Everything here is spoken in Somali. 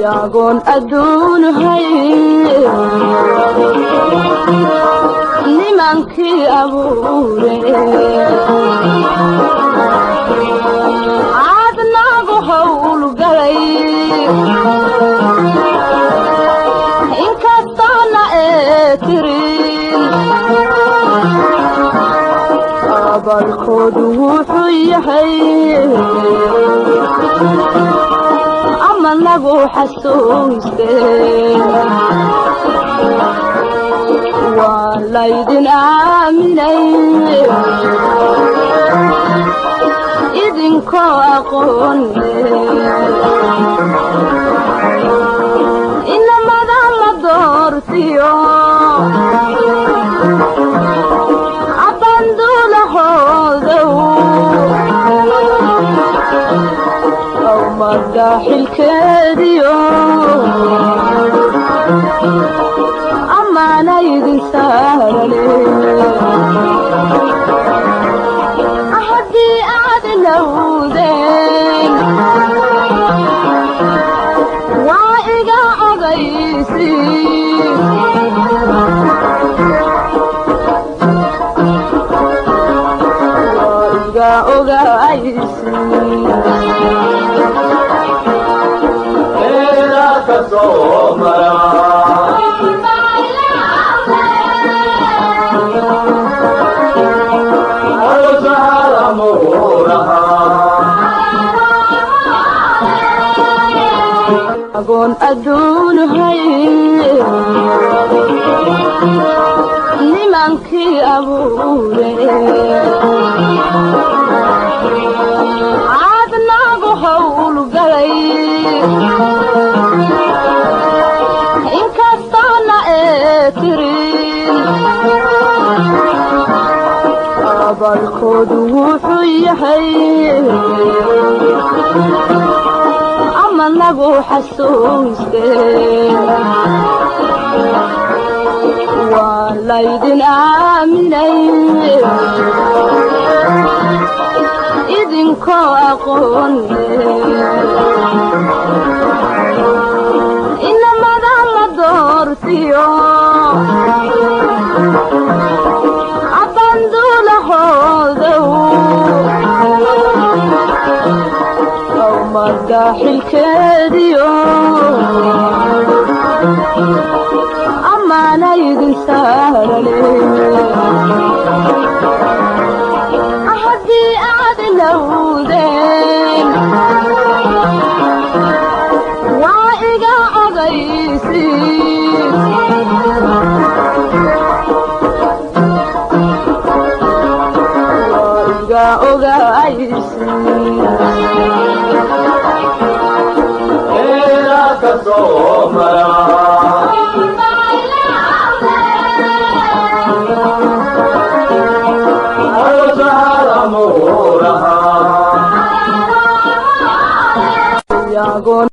yagoon adduun hay nimankii abuure caadnaagu howlgalay inkastoona ee tirin abalkoodu wuxuu yahay ama nagu xasuuste waa laydin aaminay idinkoo aqoone inamada la doortiyo abanduulahoodow awmada xilkeediyo amaana idin saarane haddii aad ilowdeen waa iga ogaysi agoon adduun hay nimankii abuure caadnaagu howlgalay inkastoona ee tirin abalkoodu wuxuu yahay ama nagu xasuuste waa laydin aaminay idinkoo aqoone inamada la doortiyo abanduulahoodow awmada xilkeediyo amaana idin saarane haddii aad ilowdeen waa iga ogaysi waa iga ogaysi yagoon